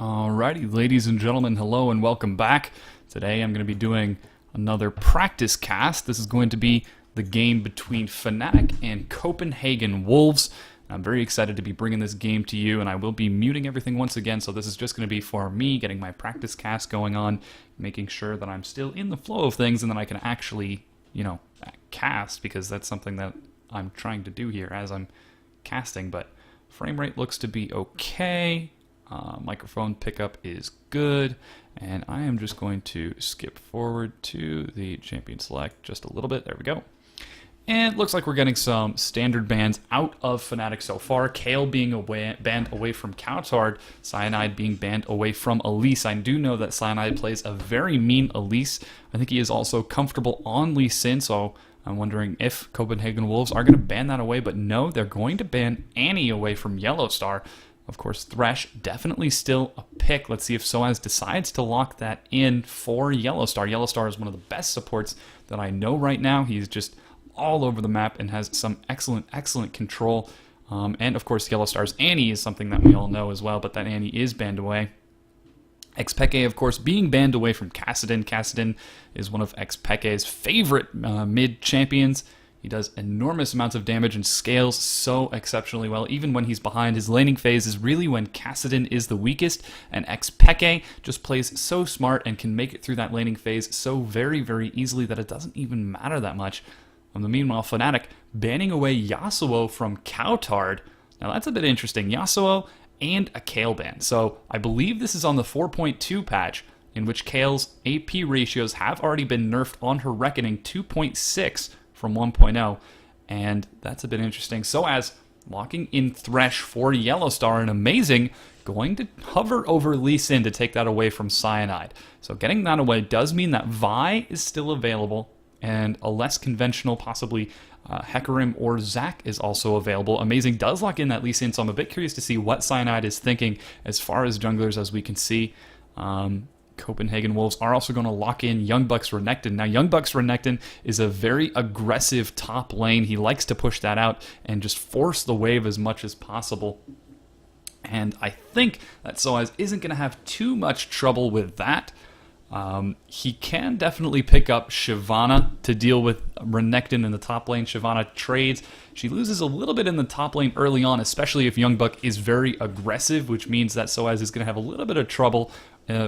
Alrighty, ladies and gentlemen, hello and welcome back. Today I'm going to be doing another practice cast. This is going to be the game between Fanatic and Copenhagen Wolves. I'm very excited to be bringing this game to you, and I will be muting everything once again, so this is just going to be for me getting my practice cast going on, making sure that I'm still in the flow of things and that I can actually, cast, because that's something that I'm trying to do here as I'm casting, but frame rate looks to be okay. Microphone pickup is good, and I am just going to skip forward to the champion select just a little bit. There we go. And it looks like we're getting some standard bans out of Fnatic so far. Kale being banned away from Coutard, Cyanide being banned away from Elise. I do know that Cyanide plays a very mean Elise. I think he is also comfortable on Lee Sin, so I'm wondering if Copenhagen Wolves are going to ban that away, but no, they're going to ban Annie away from Yellowstar. Of course, Thresh, definitely still a pick. Let's see if Soaz decides to lock that in for Yellowstar. Yellowstar is one of the best supports that I know right now. He's just all over the map and has some excellent control. And of course, Yellowstar's Annie is something that we all know as well, but that Annie is banned away. Xpeke, of course, being banned away from Kassadin. Kassadin is one of Xpeke's favorite mid champions. He does enormous amounts of damage and scales so exceptionally well. Even when he's behind, his laning phase is really when Kassadin is the weakest, and Xpeke just plays so smart and can make it through that laning phase so very easily that it doesn't even matter that much. Meanwhile, Fnatic banning away Yasuo from Coutard. Now that's a bit interesting. Yasuo and a Kale ban. So I believe this is on the 4.2 patch, in which Kale's AP ratios have already been nerfed on her Reckoning 2.6 from 1.0, and that's a bit interesting. So as locking in Thresh for Yellowstar, and amazing, going to hover over Lee Sin to take that away from Cyanide. So getting that away does mean that Vi is still available, and a less conventional, possibly Hecarim or Zac is also available. Amazing does lock in that Lee Sin, so I'm a bit curious to see what Cyanide is thinking as far as junglers, as we can see. Copenhagen Wolves are also going to lock in Young Bucks Renekton. Now, Young Bucks Renekton is a very aggressive top lane. He likes to push that out and just force the wave as much as possible. And I think that Soaz isn't going to have too much trouble with that. He can definitely pick up Shyvana to deal with Renekton in the top lane. Shyvana trades. She loses a little bit in the top lane early on, especially if Young Buck is very aggressive, which means that Soaz is going to have a little bit of trouble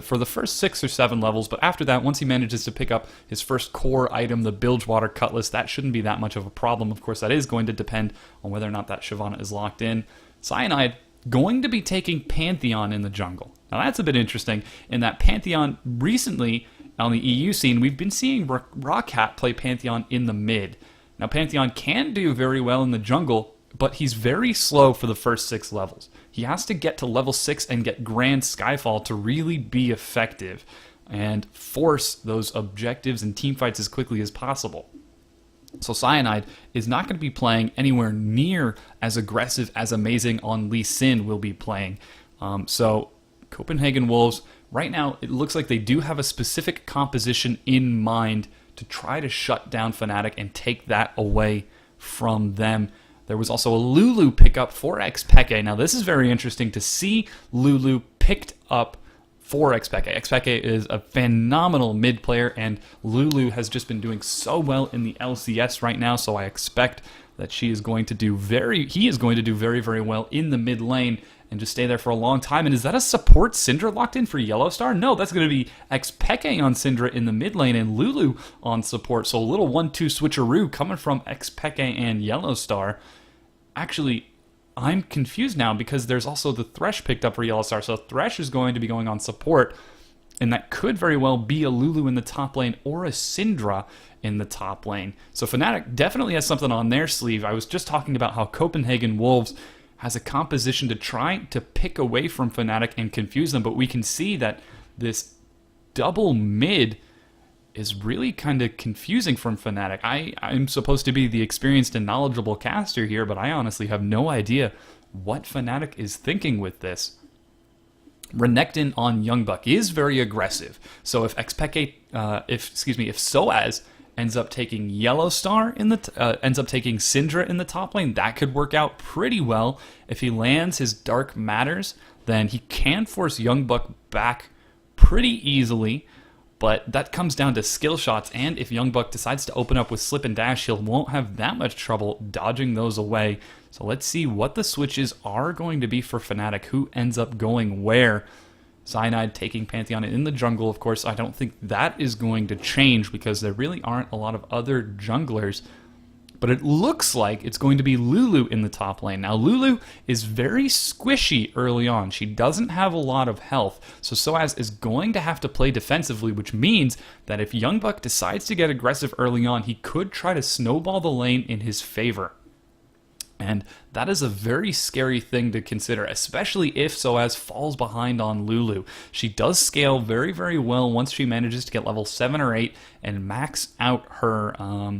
for the first 6 or 7 levels, but after that, once he manages to pick up his first core item, the Bilgewater Cutlass, that shouldn't be that much of a problem. Of course, that is going to depend on whether or not that Shyvana is locked in. Cyanide going to be taking Pantheon in the jungle. Now that's a bit interesting, in that Pantheon recently on the EU scene, we've been seeing Rockhat play Pantheon in the mid. Now Pantheon can do very well in the jungle, but he's very slow for the first 6 levels. He has to get to level 6 and get Grand Skyfall to really be effective and force those objectives and teamfights as quickly as possible. So Cyanide is not going to be playing anywhere near as aggressive as Amazing on Lee Sin will be playing. So Copenhagen Wolves, right now, it looks like they do have a specific composition in mind to try to shut down Fnatic and take that away from them. There was also a Lulu pickup for Xpeke. Now, this is very interesting to see Lulu picked up for Xpeke. Xpeke is a phenomenal mid player, and Lulu has just been doing so well in the LCS right now, so I expect that he is going to do very well in the mid lane and just stay there for a long time. And is that a support Syndra locked in for Yellowstar? No, that's going to be Xpeke on Syndra in the mid lane and Lulu on support. So a little 1-2 switcheroo coming from Xpeke and Yellowstar. Actually, I'm confused now because there's also the Thresh picked up for Yellowstar. So Thresh is going to be going on support, and that could very well be a Lulu in the top lane or a Syndra in the top lane. So Fnatic definitely has something on their sleeve. I was just talking about how Copenhagen Wolves has a composition to try to pick away from Fnatic and confuse them, but we can see that this double mid is really kind of confusing from Fnatic. I'm supposed to be the experienced and knowledgeable caster here, but I honestly have no idea what Fnatic is thinking with this. Renekton on Young Buck is very aggressive, so if Soaz ends up taking Yellowstar ends up taking Syndra in the top lane, that could work out pretty well. If he lands his Dark Matters, then he can force Young Buck back pretty easily. But that comes down to skill shots, and if Young Buck decides to open up with Slip and Dash, he won't have that much trouble dodging those away. So let's see what the switches are going to be for Fnatic, who ends up going where. Cyanide taking Pantheon in the jungle, of course. I don't think that is going to change because there really aren't a lot of other junglers. But it looks like it's going to be Lulu in the top lane. Now, Lulu is very squishy early on. She doesn't have a lot of health, so Soaz is going to have to play defensively, which means that if Young Buck decides to get aggressive early on, he could try to snowball the lane in his favor. And that is a very scary thing to consider, especially if Soaz falls behind on Lulu. She does scale very, very well once she manages to get level 7 or 8 and max out her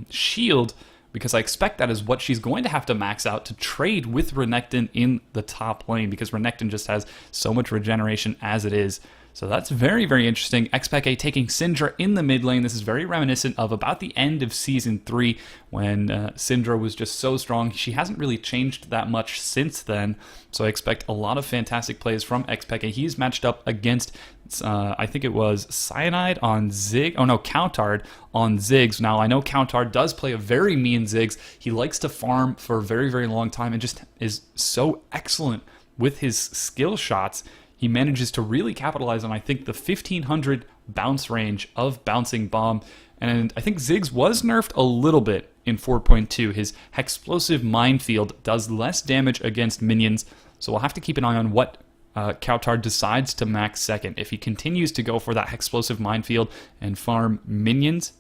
shield, because I expect that is what she's going to have to max out to trade with Renekton in the top lane, because Renekton just has so much regeneration as it is. So that's very, very interesting. Xpeke taking Syndra in the mid lane. This is very reminiscent of about the end of Season 3 when Syndra was just so strong. She hasn't really changed that much since then, so I expect a lot of fantastic plays from Xpeke. He's matched up against, I think it was Cyanide on Ziggs. Oh no, Countard on Ziggs. Now, I know Countard does play a very mean Ziggs. He likes to farm for a very, very long time and just is so excellent with his skill shots. He manages to really capitalize on, I think, the 1500 bounce range of Bouncing Bomb. And I think Ziggs was nerfed a little bit in 4.2. His Hexplosive Minefield does less damage against minions, so we'll have to keep an eye on what Countard decides to max second. If he continues to go for that Hexplosive Minefield and farm minions,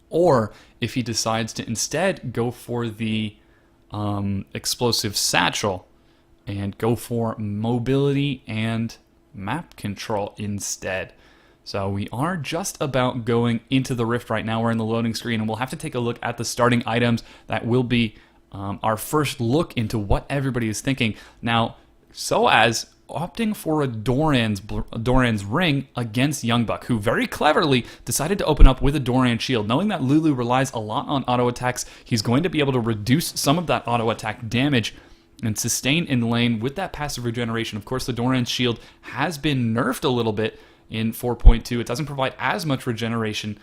or if he decides to instead go for the Explosive Satchel and go for mobility and map control instead. So we are just about going into the Rift right now. We're in the loading screen, and we'll have to take a look at the starting items. That will be our first look into what everybody is thinking. Now, Soaz opting for a Doran's Ring against Young Buck, who very cleverly decided to open up with a Doran Shield. Knowing that Lulu relies a lot on auto attacks, he's going to be able to reduce some of that auto attack damage and sustain in lane with that passive regeneration. Of course, the Doran's Shield has been nerfed a little bit in 4.2. It doesn't provide as much regeneration,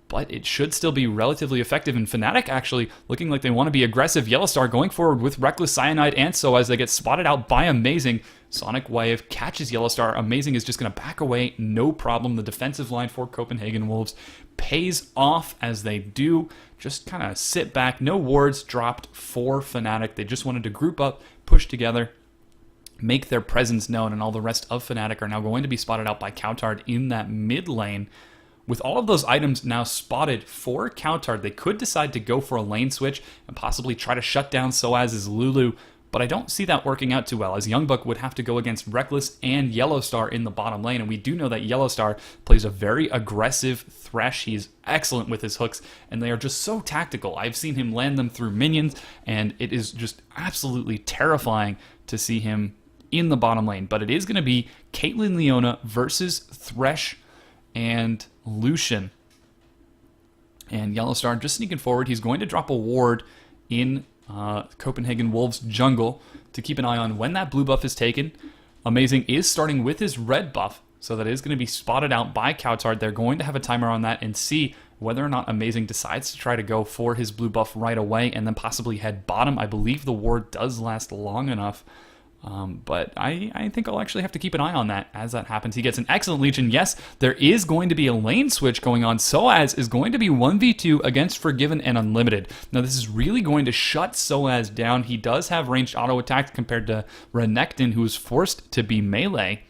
but it should still be relatively effective. And Fnatic actually looking like they want to be aggressive. Yellowstar going forward with Reckless, Cyanide, and Soaz. They get spotted out by Amazing. Sonic Wave catches Yellowstar. Amazing is just going to back away, no problem. The defensive line for Copenhagen Wolves pays off as they do. Just kind of sit back. No wards dropped for Fnatic. They just wanted to group up, push together, make their presence known, and all the rest of Fnatic are now going to be spotted out by Countard in that mid lane. With all of those items now spotted for Countard, they could decide to go for a lane switch and possibly try to shut down Soaz's Lulu, but I don't see that working out too well, as Young Buck would have to go against Reckless and Yellowstar in the bottom lane, and we do know that Yellowstar plays a very aggressive Thresh. He's excellent with his hooks, and they are just so tactical. I've seen him land them through minions, and it is just absolutely terrifying to see him in the bottom lane. But it is going to be Caitlyn Leona versus Thresh and Lucian. And Yellowstar just sneaking forward. He's going to drop a ward in Copenhagen Wolves jungle to keep an eye on when that blue buff is taken. Amazing is starting with his red buff, so that is going to be spotted out by Countard. They're going to have a timer on that and see whether or not Amazing decides to try to go for his blue buff right away and then possibly head bottom. I believe the ward does last long enough. But I think I'll actually have to keep an eye on that as that happens. He gets an excellent leech, and yes, there is going to be a lane switch going on. Soaz is going to be 1v2 against Forgiven and Unlimited. Now, this is really going to shut Soaz down. He does have ranged auto attack compared to Renekton, who is forced to be melee.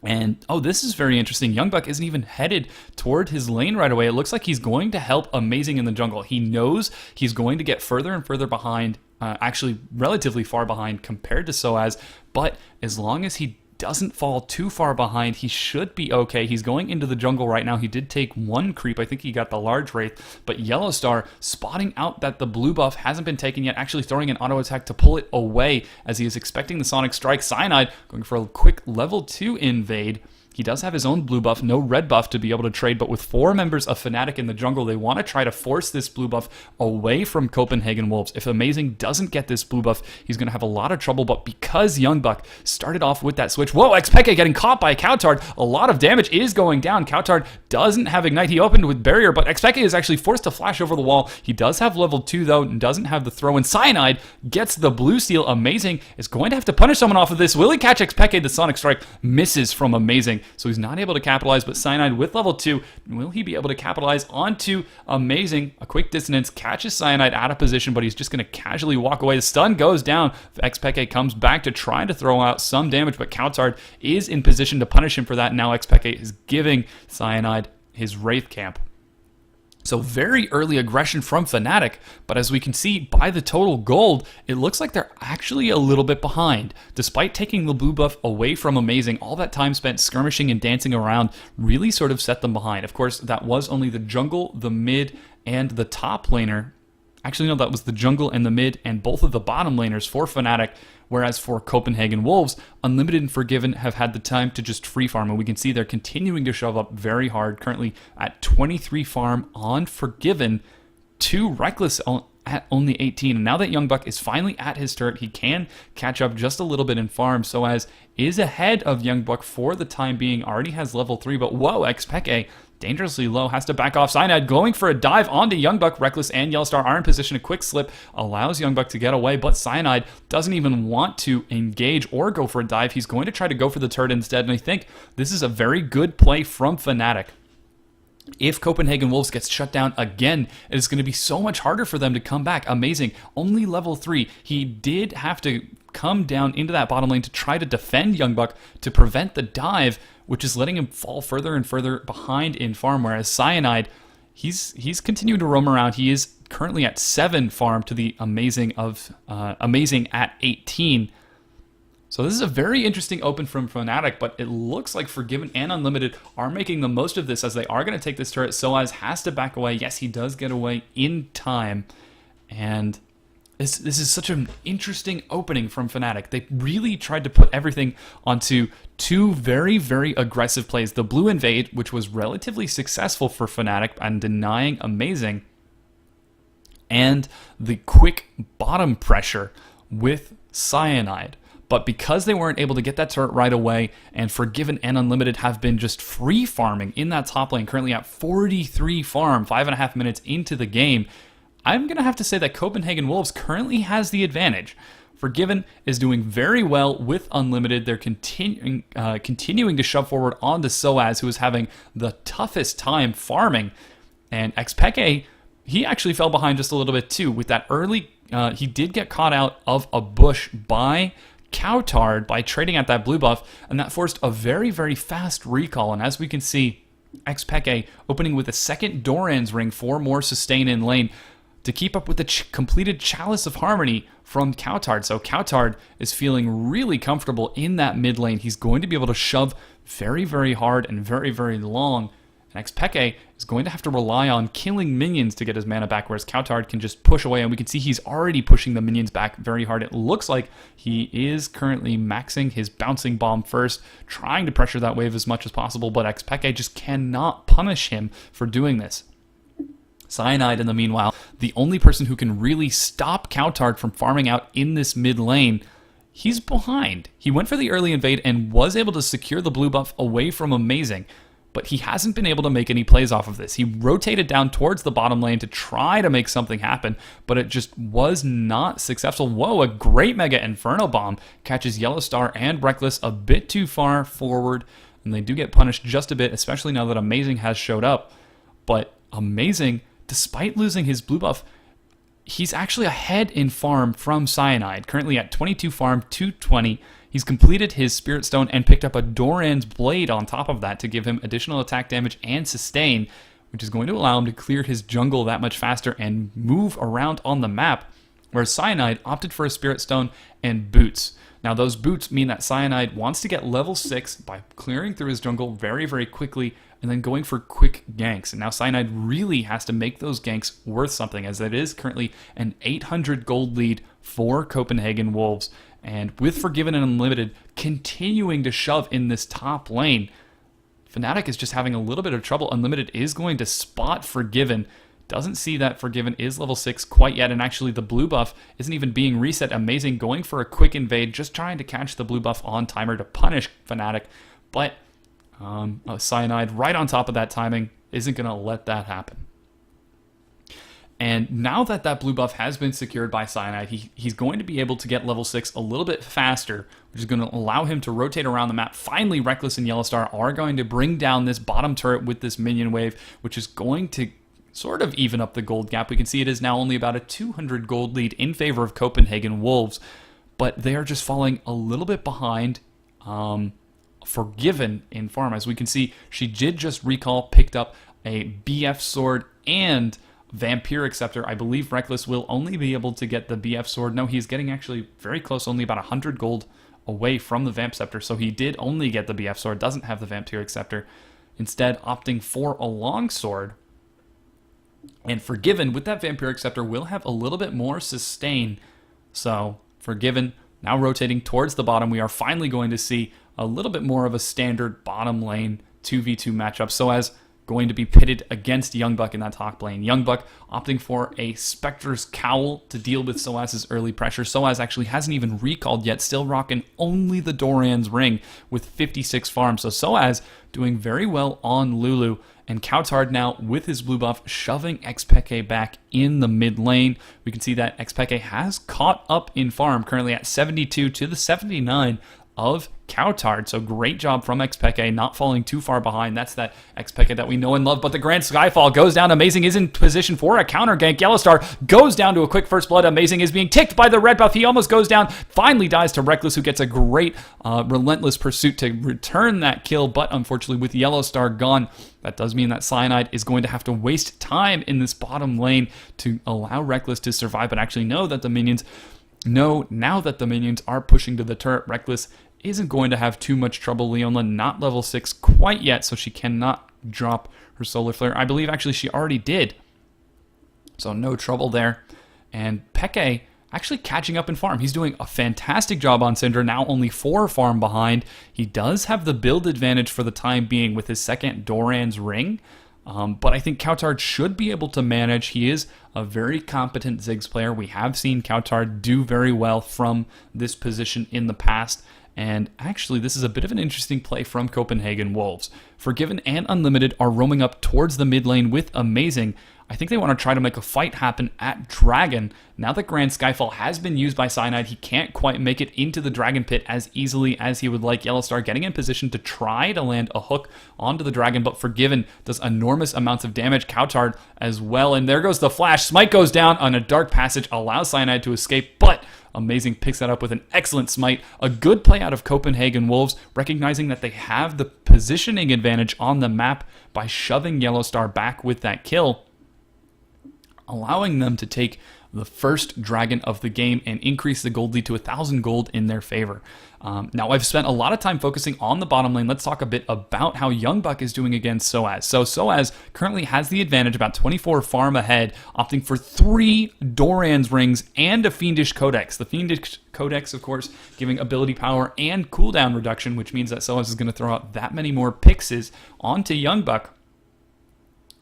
And, oh, this is very interesting. Young Buck isn't even headed toward his lane right away. It looks like he's going to help Amazing in the jungle. He knows he's going to get further and further behind, actually relatively far behind compared to Soaz, but as long as he doesn't fall too far behind, he should be okay. He's going into the jungle right now. He did take one creep. I think he got the large wraith, but Yellowstar spotting out that the blue buff hasn't been taken yet, actually throwing an auto attack to pull it away as he is expecting the Sonic Strike. Cyanide going for a quick level 2 invade. He does have his own blue buff, no red buff to be able to trade, but with 4 members of Fnatic in the jungle, they want to try to force this blue buff away from Copenhagen Wolves. If Amazing doesn't get this blue buff, he's going to have a lot of trouble, but because Youngbuck started off with that switch, whoa, Xpeke getting caught by Coutard, a lot of damage is going down. Coutard doesn't have Ignite, he opened with Barrier, but Xpeke is actually forced to flash over the wall. He does have level 2 though, and doesn't have the throw, and Cyanide gets the blue steal. Amazing is going to have to punish someone off of this. Will he catch Xpeke? The Sonic Strike misses from Amazing, so he's not able to capitalize, but Cyanide with level 2, will he be able to capitalize onto Amazing? A quick dissonance catches Cyanide out of position, but he's just going to casually walk away. The stun goes down. Xpeke comes back to try to throw out some damage, but Coutard is in position to punish him for that. Now Xpeke is giving Cyanide his Wraith Camp. So very early aggression from Fnatic, but as we can see by the total gold, it looks like they're actually a little bit behind. Despite taking the blue buff away from Amazing, all that time spent skirmishing and dancing around really sort of set them behind. Of course, that was only the jungle, the mid, and the top laner. Actually, no, that was the jungle and the mid and both of the bottom laners for Fnatic, whereas for Copenhagen Wolves, Unlimited and Forgiven have had the time to just free farm, and we can see they're continuing to shove up very hard, currently at 23 farm on Forgiven, to Reckless at only 18, and now that Youngbuck is finally at his turret, he can catch up just a little bit in farm, so as is ahead of Youngbuck for the time being, already has level 3, but whoa, Xpeke dangerously low, has to back off. Cyanide going for a dive onto Youngbuck. Reckless and Yellowstar are in position. A quick slip allows Youngbuck to get away, but Cyanide doesn't even want to engage or go for a dive. He's going to try to go for the turret instead, and I think this is a very good play from Fnatic. If Copenhagen Wolves gets shut down again, it is going to be so much harder for them to come back. Amazing, only level 3. He did have to come down into that bottom lane to try to defend Youngbuck to prevent the dive, which is letting him fall further and further behind in farm, whereas Cyanide, he's continuing to roam around. He is currently at 7 farm to the Amazing at 18. So this is a very interesting open from Fnatic, but it looks like Forgiven and Unlimited are making the most of this as they are going to take this turret. Soaz has to back away. Yes, he does get away in time, and this is such an interesting opening from Fnatic. They really tried to put everything onto 2 very, very aggressive plays. The Blue Invade, which was relatively successful for Fnatic and denying Amazing, and the quick bottom pressure with Cyanide. But because they weren't able to get that turret right away, and Forgiven and Unlimited have been just free farming in that top lane, currently at 43 farm, 5.5 minutes into the game, I'm going to have to say that Copenhagen Wolves currently has the advantage. Forgiven is doing very well with Unlimited. They're continuing to shove forward onto Soaz, who is having the toughest time farming. And Xpeke, he actually fell behind just a little bit too. With that early, he did get caught out of a bush by Coutard by trading at that blue buff, and that forced a very, very fast recall. And as we can see, Xpeke opening with a second Doran's ring for more sustain in lane to keep up with the completed Chalice of Harmony from Coutard. So Coutard is feeling really comfortable in that mid lane. He's going to be able to shove very, very hard and very, very long. And Xpeke is going to have to rely on killing minions to get his mana back, whereas Coutard can just push away, and we can see he's already pushing the minions back very hard. It looks like he is currently maxing his bouncing bomb first, trying to pressure that wave as much as possible, but Xpeke just cannot punish him for doing this. Cyanide, in the meanwhile, the only person who can really stop Coutard from farming out in this mid lane, he's behind. He went for the early invade and was able to secure the blue buff away from Amazing, but he hasn't been able to make any plays off of this. He rotated down towards the bottom lane to try to make something happen, but it just was not successful. Whoa, a great Mega Inferno Bomb catches Yellowstar and Reckless a bit too far forward, and they do get punished just a bit, especially now that Amazing has showed up. But Amazing, despite losing his blue buff, he's actually ahead in farm from Cyanide, currently at 22 farm, 220. He's completed his Spirit Stone and picked up a Doran's Blade on top of that to give him additional attack damage and sustain, which is going to allow him to clear his jungle that much faster and move around on the map, whereas Cyanide opted for a Spirit Stone and boots. Now those boots mean that Cyanide wants to get level 6 by clearing through his jungle very, very quickly and then going for quick ganks. And now Cyanide really has to make those ganks worth something, as it is currently an 800 gold lead for Copenhagen Wolves. And with Forgiven and Unlimited continuing to shove in this top lane, Fnatic is just having a little bit of trouble. Unlimited is going to spot Forgiven. Doesn't see that Forgiven is level 6 quite yet, and actually the blue buff isn't even being reset. Amazing, going for a quick invade, just trying to catch the blue buff on timer to punish Fnatic, but Cyanide right on top of that timing isn't going to let that happen. And now that that blue buff has been secured by Cyanide, he's going to be able to get level 6 a little bit faster, which is going to allow him to rotate around the map. Finally, Reckless and Yellowstar are going to bring down this bottom turret with this minion wave, which is going to sort of even up the gold gap. We can see it is now only about a 200 gold lead in favor of Copenhagen Wolves, but they are just falling a little bit behind Forgiven in farm. As we can see, she did just recall, picked up a BF sword and Vampiric Scepter. I believe Reckless will only be able to get the BF sword. No, he's getting actually very close, only about 100 gold away from the Vamp Scepter, so he did only get the BF sword, doesn't have the Vampiric Scepter, instead opting for a long sword. And Forgiven, with that Vampiric Scepter, will have a little bit more sustain. So, Forgiven now rotating towards the bottom. We are finally going to see a little bit more of a standard bottom lane 2v2 matchup. Soaz going to be pitted against Youngbuck in that top lane. Youngbuck opting for a Spectre's Cowl to deal with Soaz's early pressure. Soaz actually hasn't even recalled yet, still rocking only the Doran's Ring with 56 farms. So Soaz doing very well on Lulu. And Coutard now with his blue buff shoving Xpeke back in the mid lane. We can see that Xpeke has caught up in farm, currently at 72 to the 79 of Coutard. So great job from Xpeke, not falling too far behind. That's that Xpeke that we know and love. But the Grand Skyfall goes down. Amazing is in position for a counter gank. Yellowstar goes down to a quick first blood. Amazing is being ticked by the red buff. He almost goes down. Finally dies to Reckless, who gets a great relentless pursuit to return that kill. But unfortunately, with Yellowstar gone, that does mean that Cyanide is going to have to waste time in this bottom lane to allow Reckless to survive. But actually know that the minions now that the minions are pushing to the turret, Reckless isn't going to have too much trouble. Leona not level 6 quite yet, so she cannot drop her Solar Flare. I believe actually she already did, so no trouble there. And Peke actually catching up in farm. He's doing a fantastic job on Syndra, now only 4 farm behind. He does have the build advantage for the time being with his second Doran's Ring, but I think Coutard should be able to manage. He is a very competent Ziggs player. We have seen Coutard do very well from this position in the past. And actually, this is a bit of an interesting play from Copenhagen Wolves. Forgiven and Unlimited are roaming up towards the mid lane with Amazing. I think they want to try to make a fight happen at Dragon. Now that Grand Skyfall has been used by Cyanide, he can't quite make it into the Dragon Pit as easily as he would like. Yellowstar getting in position to try to land a hook onto the Dragon, but Forgiven does enormous amounts of damage. Coutard as well, and there goes the flash. Smite goes down on a Dark Passage, allows Cyanide to escape, but Amazing picks that up with an excellent smite. A good play out of Copenhagen Wolves, recognizing that they have the positioning advantage on the map by shoving Yellowstar back with that kill, allowing them to take the first dragon of the game and increase the gold lead to 1,000 gold in their favor. Now, I've spent a lot of time focusing on the bottom lane. Let's talk a bit about how Youngbuck is doing against Soaz. So Soaz currently has the advantage, about 24 farm ahead, opting for 3 Doran's Rings and a Fiendish Codex. The Fiendish Codex, of course, giving ability power and cooldown reduction, which means that Soaz is going to throw out that many more pixes onto Youngbuck.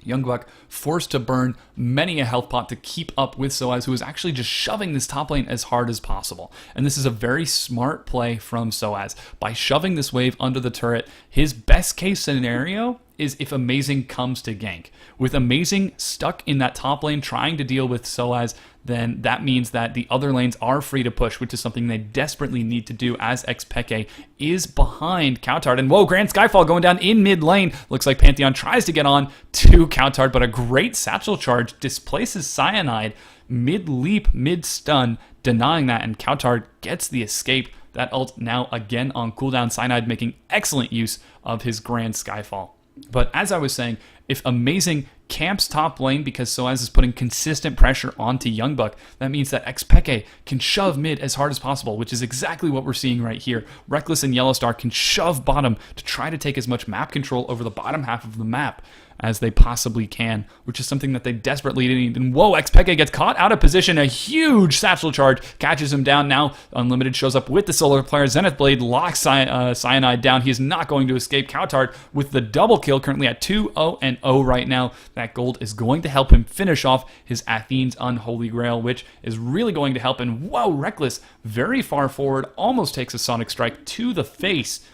Youngbuck forced to burn many a health pot to keep up with Soaz, who is actually just shoving this top lane as hard as possible. And this is a very smart play from Soaz. By shoving this wave under the turret, his best case scenario is if Amazing comes to gank. With Amazing stuck in that top lane trying to deal with Soaz, then that means that the other lanes are free to push, which is something they desperately need to do as Xpeke is behind Coutard. And whoa, Grand Skyfall going down in mid lane. Looks like Pantheon tries to get on to Coutard, but a great satchel charge displaces Cyanide mid-leap, mid-stun, denying that, and Coutard gets the escape. That ult now again on cooldown. Cyanide making excellent use of his Grand Skyfall. But as I was saying, If Amazing camps top lane because Soaz is putting consistent pressure onto Youngbuck, that means that Xpeke can shove mid as hard as possible, which is exactly what we're seeing right here. Reckless and Yellowstar can shove bottom to try to take as much map control over the bottom half of the map as they possibly can, which is something that they desperately need. And whoa, Xpeke gets caught out of position. A huge satchel charge catches him down. Now Unlimited shows up with the solar player. Zenith Blade locks Cyanide down. He is not going to escape. Coutard with the double kill, currently at 2-0-0 right now. That gold is going to help him finish off his Athene's Unholy Grail, which is really going to help. And whoa, Reckless very far forward, almost takes a Sonic Strike to the face,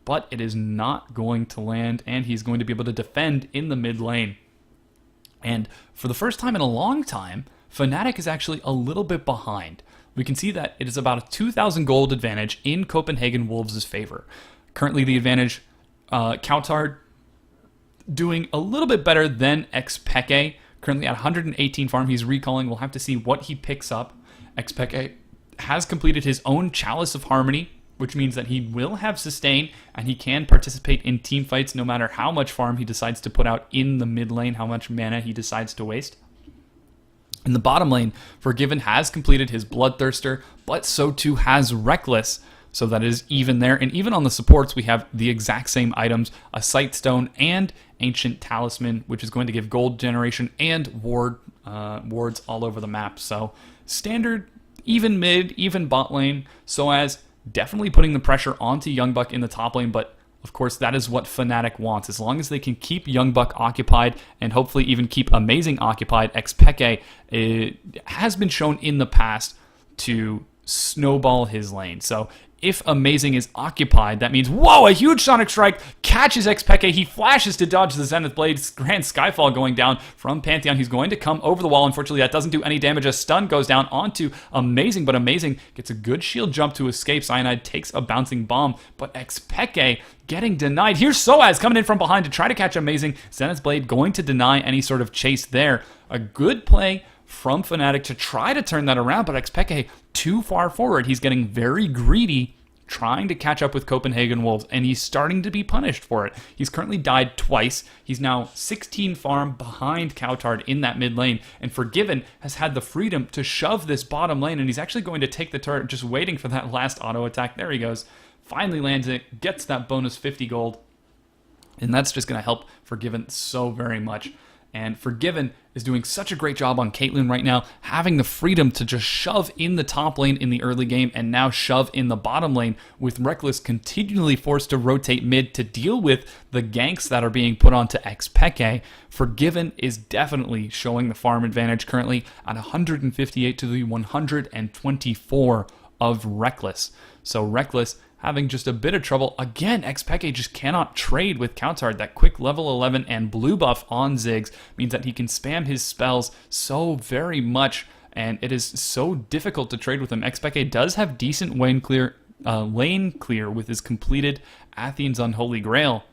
but it is not going to land, and he's going to be able to defend in the mid lane. And for the first time in a long time, Fnatic is actually a little bit behind. We can see that it is about a 2,000 gold advantage in Copenhagen Wolves' favor. Currently the advantage, Coutard doing a little bit better than Xpeke, currently at 118 farm. He's recalling. We'll have to see what he picks up. Xpeke has completed his own Chalice of Harmony, which means that he will have sustain and he can participate in team fights no matter how much farm he decides to put out in the mid lane, how much mana he decides to waste. In the bottom lane, Forgiven has completed his Bloodthirster, but so too has Reckless, so that is even there. And even on the supports, we have the exact same items, a Sightstone and Ancient Talisman, which is going to give gold generation and wards all over the map. So standard, even mid, even bot lane, so as definitely putting the pressure onto Youngbuck in the top lane, but of course that is what Fnatic wants. As long as they can keep Youngbuck occupied and hopefully even keep Amazing occupied, Xpeke has been shown in the past to snowball his lane. So if Amazing is occupied, that means, whoa, a huge Sonic Strike catches Xpeke. He flashes to dodge the Zenith Blade. Grand Skyfall going down from Pantheon. He's going to come over the wall. Unfortunately, that doesn't do any damage. A stun goes down onto Amazing, but Amazing gets a good shield jump to escape. Cyanide takes a bouncing bomb, but Xpeke getting denied. Here's Soaz coming in from behind to try to catch Amazing. Zenith Blade going to deny any sort of chase there. A good play from Fnatic to try to turn that around, but Xpeke too far forward. He's getting very greedy, trying to catch up with Copenhagen Wolves, and he's starting to be punished for it. He's currently died twice. He's now 16 farm behind Coutard in that mid lane, and Forgiven has had the freedom to shove this bottom lane, and he's actually going to take the turret, just waiting for that last auto attack. There he goes. Finally lands it, gets that bonus 50 gold, and that's just going to help Forgiven so very much. And Forgiven is doing such a great job on Caitlyn right now, having the freedom to just shove in the top lane in the early game and now shove in the bottom lane, with Reckless continually forced to rotate mid to deal with the ganks that are being put onto Xpeke. Forgiven is definitely showing the farm advantage currently at 158 to the 124 of Reckless. So Reckless having just a bit of trouble. Again, Xpeke just cannot trade with Coutard. That quick level 11 and blue buff on Ziggs means that he can spam his spells so very much, and it is so difficult to trade with him. Xpeke does have decent lane clear with his completed Athene's Unholy Grail,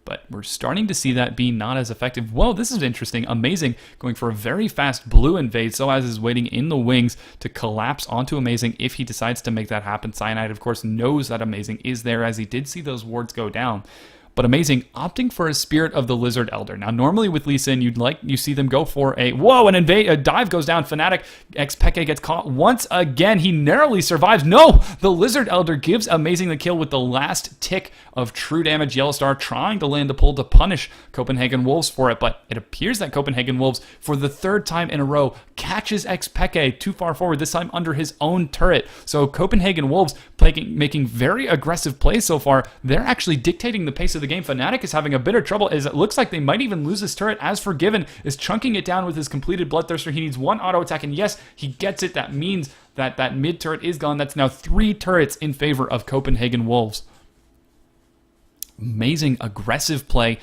but we're starting to see that be not as effective. Whoa, this is interesting. Amazing going for a very fast blue invade. Soaz is waiting in the wings to collapse onto Amazing if he decides to make that happen. Cyanide, of course, knows that Amazing is there, as he did see those wards go down. But Amazing opting for a Spirit of the Lizard Elder. Now, normally with Lee Sin, you see them go for a dive goes down. Fnatic, Xpeke gets caught once again. He narrowly survives. No, the Lizard Elder gives Amazing the kill with the last tick of true damage. Yellowstar trying to land a pull to punish Copenhagen Wolves for it, but it appears that Copenhagen Wolves, for the third time in a row, catches Xpeke too far forward, this time under his own turret. So Copenhagen Wolves making very aggressive plays so far. They're actually dictating the pace of the game. Fnatic is having a bit of trouble, as it looks like they might even lose this turret, as Forgiven is chunking it down with his completed Bloodthirster. He needs one auto attack, and yes, he gets it. That means that that mid turret is gone. That's now 3 turrets in favor of Copenhagen Wolves. Amazing aggressive play.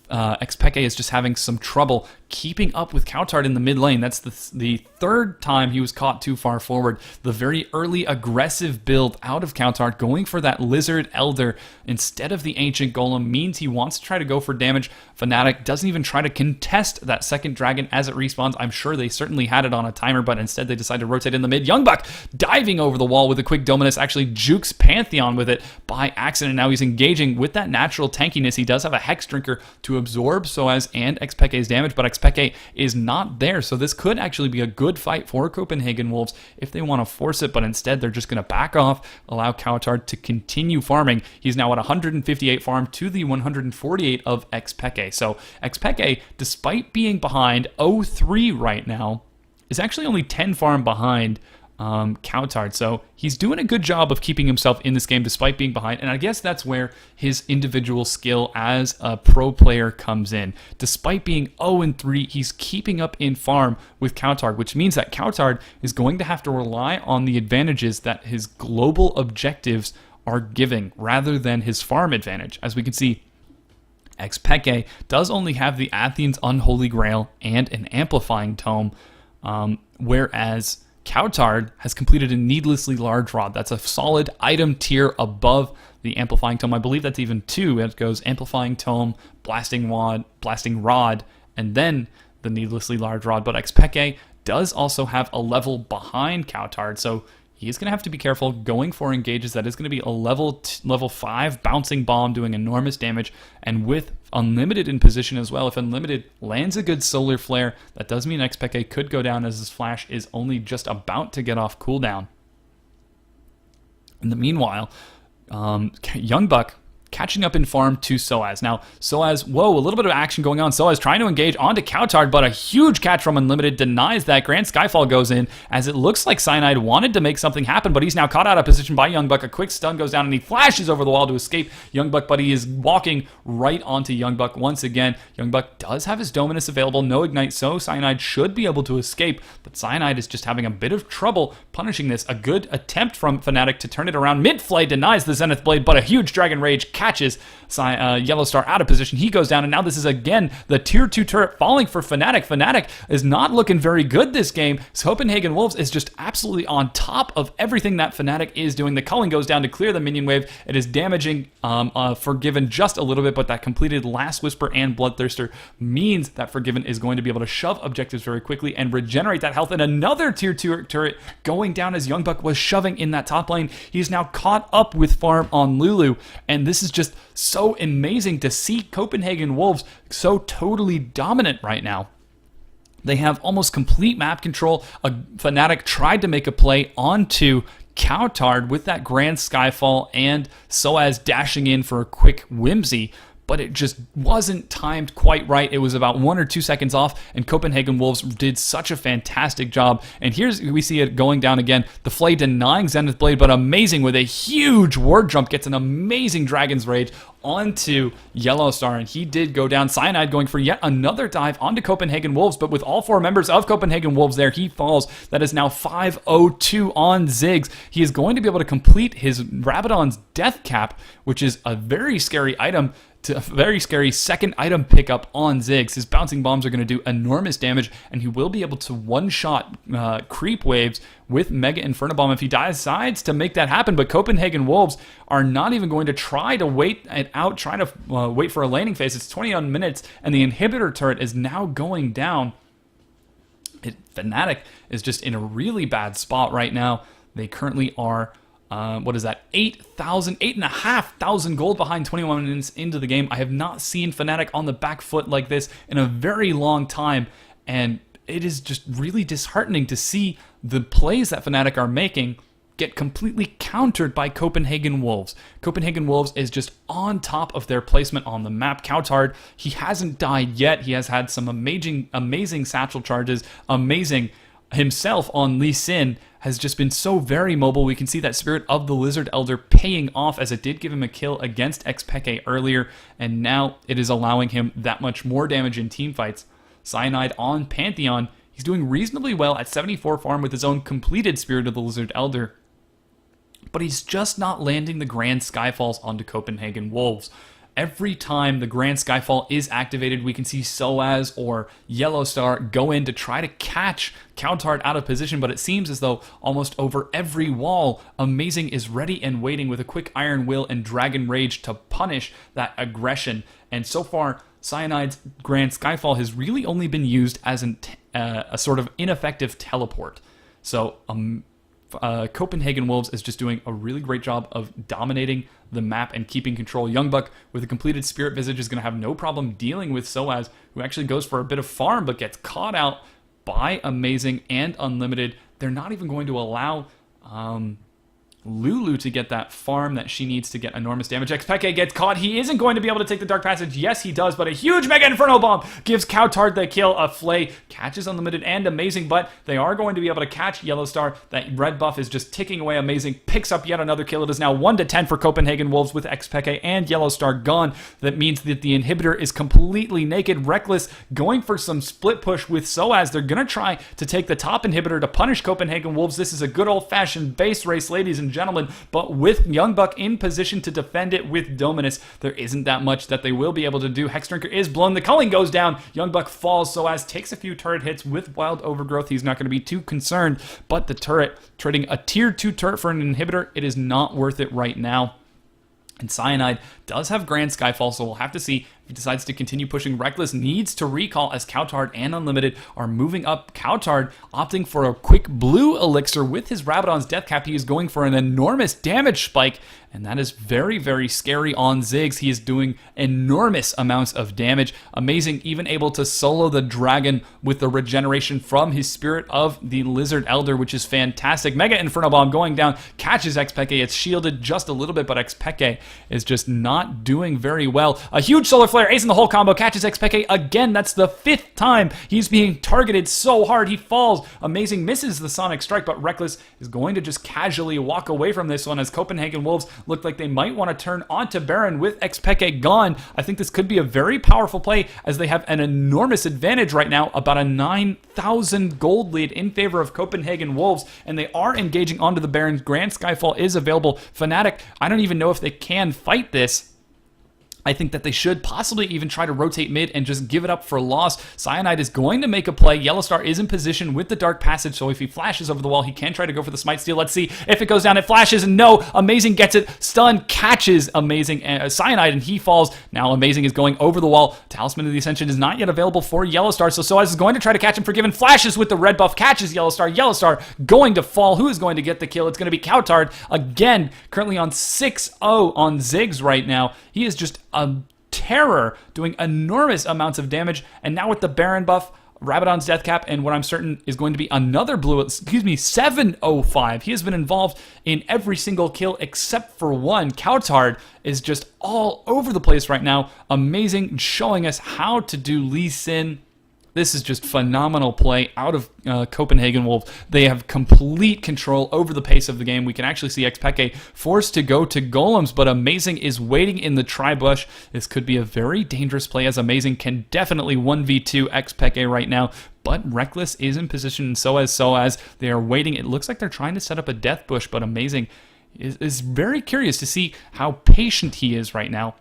Xpeke is just having some trouble keeping up with Coutard in the mid lane. That's the third time he was caught too far forward. The very early aggressive build out of Coutard, going for that Lizard Elder instead of the Ancient Golem, means he wants to try to go for damage. Fnatic doesn't even try to contest that second dragon as it respawns. I'm sure they certainly had it on a timer, but instead they decide to rotate in the mid. Youngbuck diving over the wall with a quick Dominus, actually jukes Pantheon with it by accident. Now he's engaging with that natural tankiness. He does have a Hex Drinker to absorb Soaz and Xpeke's damage, but Xpeke is not there, so this could actually be a good fight for Copenhagen Wolves if they want to force it, but instead they're just going to back off, allow Coutard to continue farming. He's now at 158 farm to the 148 of Xpeke. So Xpeke, despite being behind 0-3 right now, is actually only 10 farm behind Coutard. So he's doing a good job of keeping himself in this game despite being behind, and I guess that's where his individual skill as a pro player comes in. Despite being 0-3, he's keeping up in farm with Coutard, which means that Coutard is going to have to rely on the advantages that his global objectives are giving rather than his farm advantage. As we can see, Xpeke does only have the Athene's Unholy Grail and an Amplifying Tome, whereas Coutard has completed a Needlessly Large Rod. That's a solid item tier above the Amplifying Tome. I believe that's even 2. It goes Amplifying Tome, Blasting Rod, and then the Needlessly Large Rod. But Xpeke does also have a level behind Coutard, so he's going to have to be careful going for engages. That is going to be a level 5 bouncing bomb doing enormous damage, and with Unlimited in position as well. If Unlimited lands a good solar flare, that does mean Xpeke could go down as his flash is only just about to get off cooldown. In the meanwhile, Youngbuck catching up in farm to Soaz. Now, Soaz, whoa, a little bit of action going on. Soaz trying to engage onto Coutard, but a huge catch from Unlimited denies that. Grand Skyfall goes in, as it looks like Cyanide wanted to make something happen, but he's now caught out of position by Youngbuck. A quick stun goes down, and he flashes over the wall to escape Youngbuck, but he is walking right onto Youngbuck once again. Youngbuck does have his Dominus available, no Ignite, so Cyanide should be able to escape, but Cyanide is just having a bit of trouble punishing this. A good attempt from Fnatic to turn it around. Mid-Flay denies the Zenith Blade, but a huge Dragon Rage catches Yellow Star out of position. He goes down, and now this is again the tier 2 turret falling for Fnatic. Fnatic is not looking very good this game. Copenhagen Wolves is just absolutely on top of everything that Fnatic is doing. The culling goes down to clear the minion wave. It is damaging Forgiven just a little bit, but that completed Last Whisper and Bloodthirster means that Forgiven is going to be able to shove objectives very quickly and regenerate that health. And another tier 2 turret going down as Youngbuck was shoving in that top lane. He's now caught up with farm on Lulu, and this is just so amazing to see Copenhagen Wolves so totally dominant right now. They have almost complete map control. Fnatic tried to make a play onto Coutard with that Grand Skyfall and Soaz dashing in for a quick whimsy, but it just wasn't timed quite right. It was about 1 or 2 seconds off, and Copenhagen Wolves did such a fantastic job. And here's, we see it going down again. The Flay denying Zenith Blade, but amazing with a huge ward jump, gets an amazing Dragon's Rage onto Yellow Star, and he did go down. Cyanide going for yet another dive onto Copenhagen Wolves, but with all 4 members of Copenhagen Wolves there, he falls. That is now 5-0-2 on Ziggs. He is going to be able to complete his Rabadon's Death Cap, which is a very scary item, to a very scary second item pickup on Ziggs. His bouncing bombs are going to do enormous damage, and he will be able to one-shot creep waves with Mega Inferno Bomb if he decides to make that happen. But Copenhagen Wolves are not even going to try to wait it out, try to wait for a laning phase. It's 21 minutes, and the inhibitor turret is now going down. Fnatic is just in a really bad spot right now. They currently are what is that? 8,500 gold behind 21 minutes into the game. I have not seen Fnatic on the back foot like this in a very long time, and it is just really disheartening to see the plays that Fnatic are making get completely countered by Copenhagen Wolves. Copenhagen Wolves is just on top of their placement on the map. Coutard, he hasn't died yet. He has had some amazing satchel charges, amazing himself on Lee Sin, has just been so very mobile. We can see that Spirit of the Lizard Elder paying off, as it did give him a kill against Xpeke earlier, and now it is allowing him that much more damage in team fights. Cyanide on Pantheon, he's doing reasonably well at 74 farm with his own completed Spirit of the Lizard Elder, but he's just not landing the Grand Skyfalls onto Copenhagen Wolves. every time the Grand Skyfall is activated, we can see Soaz or Yellow Star go in to try to catch Coutard out of position, but it seems as though almost over every wall, Amazing is ready and waiting with a quick Iron Will and Dragon Rage to punish that aggression. And so far, Cyanide's Grand Skyfall has really only been used as a sort of ineffective teleport. So Copenhagen Wolves is just doing a really great job of dominating the map and keeping control. Youngbuck with a completed Spirit Visage is going to have no problem dealing with Soaz, who actually goes for a bit of farm but gets caught out by Amazing and Unlimited. They're not even going to allow Lulu to get that farm that she needs to get enormous damage. Xpeke gets caught. He isn't going to be able to take the Dark Passage. Yes, he does, but a huge Mega Inferno Bomb gives Coutard the kill. A Flay catches Unlimited and Amazing, but they are going to be able to catch Yellow Star. That red buff is just ticking away. Amazing picks up yet another kill. It is now 1-10 for Copenhagen Wolves with Xpeke and Yellow Star gone. That means that the inhibitor is completely naked. Reckless going for some split push with Soaz. They're going to try to take the top inhibitor to punish Copenhagen Wolves. This is a good old-fashioned base race, ladies and gentlemen, but with Youngbuck in position to defend it with Dominus, there isn't that much that they will be able to do. Hexdrinker is blown. The culling goes down. Youngbuck falls. Soaz takes a few turret hits with Wild Overgrowth. He's not going to be too concerned, but the turret, trading a tier 2 turret for an inhibitor, it is not worth it right now. And Cyanide does have Grand Skyfall, so we'll have to see if he decides to continue pushing. Reckless needs to recall as Coutard and Unlimited are moving up. Coutard opting for a quick blue elixir with his Rabadon's Death Cap. He is going for an enormous damage spike, and that is very, very scary on Ziggs. He is doing enormous amounts of damage. Amazing, even able to solo the dragon with the regeneration from his Spirit of the Lizard Elder, which is fantastic. Mega Inferno Bomb going down, catches Xpeke. It's shielded just a little bit, but Xpeke is just not doing very well. A huge Solar Flare, ace in the hole combo, catches Xpeke again. That's the 5th time he's being targeted so hard. He falls. Amazing misses the Sonic Strike, but Reckless is going to just casually walk away from this one as Copenhagen Wolves look like they might want to turn onto Baron with Xpeke gone. I think this could be a very powerful play as they have an enormous advantage right now, about a 9,000 gold lead in favor of Copenhagen Wolves, and they are engaging onto the Baron. Grand Skyfall is available. Fnatic, I don't even know if they can fight this. I think that they should possibly even try to rotate mid and just give it up for loss. Cyanide is going to make a play. Yellow Star is in position with the Dark Passage, so if he flashes over the wall, he can try to go for the Smite Steal. Let's see if it goes down. It flashes, and no, Amazing gets it. Stun catches Amazing Cyanide, and he falls. Now Amazing is going over the wall. Talisman of the Ascension is not yet available for Yellow Star, so Soaz is going to try to catch him. Forgiven flashes with the red buff, catches Yellow Star. Yellow Star going to fall. Who is going to get the kill? It's going to be Coutard. Again, currently on 6-0 on Ziggs right now. He is just a terror, doing enormous amounts of damage, and now with the Baron buff, Rabadon's Death Cap, and what I'm certain is going to be another blue, 705. He has been involved in every single kill except for one. Coutard is just all over the place right now. Amazing, showing us how to do Lee Sin. This is just phenomenal play out of Copenhagen Wolves. They have complete control over the pace of the game. We can actually see Xpeke forced to go to Golems, but Amazing is waiting in the tri-bush. This could be a very dangerous play, as Amazing can definitely 1v2 Xpeke right now, but Reckless is in position, and so as they are waiting. It looks like they're trying to set up a death bush, but Amazing is very curious to see how patient he is right now.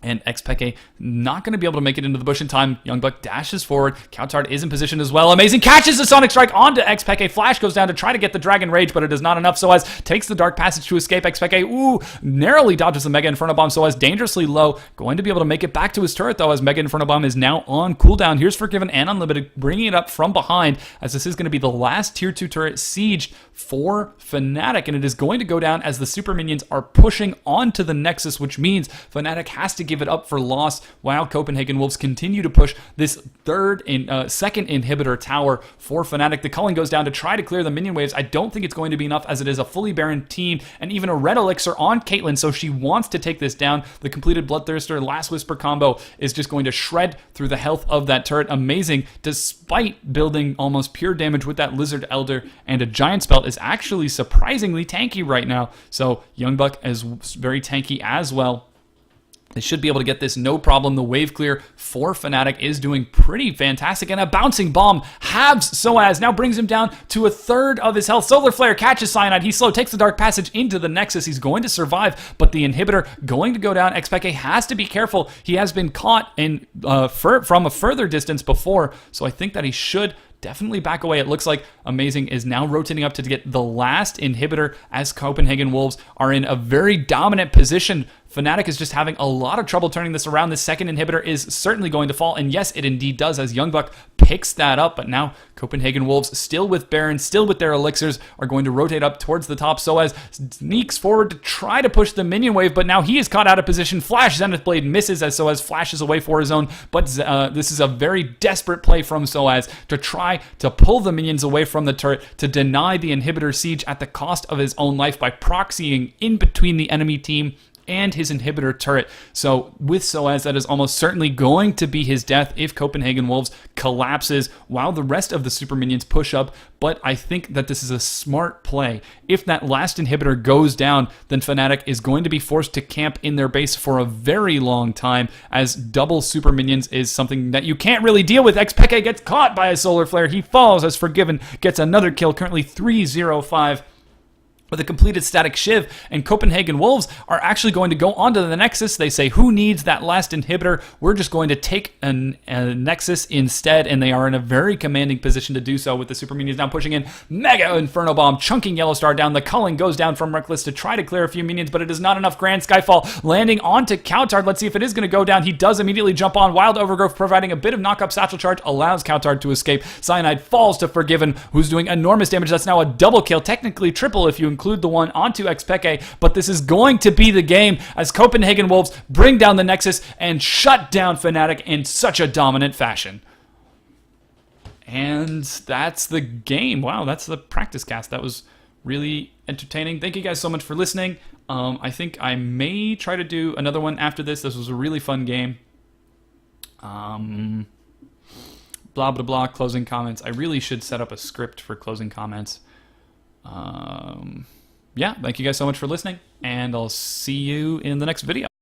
And Xpeke not going to be able to make it into the bush in time. Youngbuck dashes forward. Coutard is in position as well. Amazing catches the Sonic Strike onto Xpeke. Flash goes down to try to get the Dragon Rage, but it is not enough. Soaz takes the Dark Passage to escape. Xpeke, narrowly dodges the Mega Inferno Bomb. Soaz dangerously low. Going to be able to make it back to his turret, though, as Mega Inferno Bomb is now on cooldown. Here's Forgiven and Unlimited, bringing it up from behind, as this is going to be the last Tier 2 turret sieged for Fnatic, and it is going to go down as the Super Minions are pushing onto the Nexus, which means Fnatic has to give it up for loss while Copenhagen Wolves continue to push this second inhibitor tower for Fnatic. The culling goes down to try to clear the minion waves. I don't think it's going to be enough, as it is a fully Baron team and even a red elixir on Caitlyn, so she wants to take this down. The completed Bloodthirster Last Whisper combo is just going to shred through the health of that turret. Amazing, despite building almost pure damage with that Lizard Elder and a Giant Spell, is actually surprisingly tanky right now. So Youngbuck is very tanky as well. They should be able to get this no problem. The wave clear for Fnatic is doing pretty fantastic. And a bouncing bomb halves Soaz. Now brings him down to a third of his health. Solar Flare catches Cyanide. He's slow. Takes the Dark Passage into the Nexus. He's going to survive. But the inhibitor going to go down. XPK has to be careful. He has been caught in from a further distance before. So I think that he should definitely back away. It looks like Amazing is now rotating up to get the last inhibitor as Copenhagen Wolves are in a very dominant position. Fnatic is just having a lot of trouble turning this around. The second inhibitor is certainly going to fall, and yes, it indeed does as Youngbuck picks that up, but now Copenhagen Wolves, still with Baron, still with their elixirs, are going to rotate up towards the top. Soaz sneaks forward to try to push the minion wave, but now he is caught out of position. Flash Zenith Blade misses as Soaz flashes away for his own, but this is a very desperate play from Soaz to try to pull the minions away from the turret to deny the inhibitor siege at the cost of his own life by proxying in between the enemy team and his inhibitor turret. So with Soaz, that is almost certainly going to be his death if Copenhagen Wolves collapses while the rest of the super minions push up. But I think that this is a smart play. If that last inhibitor goes down, then Fnatic is going to be forced to camp in their base for a very long time, as double super minions is something that you can't really deal with. XPK gets caught by a solar flare. He falls as Forgiven gets another kill, currently 3-0-5. With a completed static Shiv, and Copenhagen Wolves are actually going to go onto the Nexus. They say, who needs that last inhibitor? We're just going to take a Nexus instead, and they are in a very commanding position to do so with the Super Minions now pushing in. Mega Inferno Bomb, chunking Yellow Star down. The culling goes down from Reckless to try to clear a few minions, but it is not enough. Grand Skyfall landing onto Coutard. Let's see if it is going to go down. He does immediately jump on. Wild Overgrowth providing a bit of knock-up satchel charge allows Coutard to escape. Cyanide falls to Forgiven, who's doing enormous damage. That's now a double kill, technically triple if you include the one onto XPK, but this is going to be the game as Copenhagen Wolves bring down the Nexus and shut down Fnatic in such a dominant fashion. And that's the game. Wow, that's the practice cast. That was really entertaining. Thank you guys so much for listening. I think I may try to do another one after this. This was a really fun game. Blah, blah, blah, closing comments. I really should set up a script for closing comments. Yeah, thank you guys so much for listening, and I'll see you in the next video.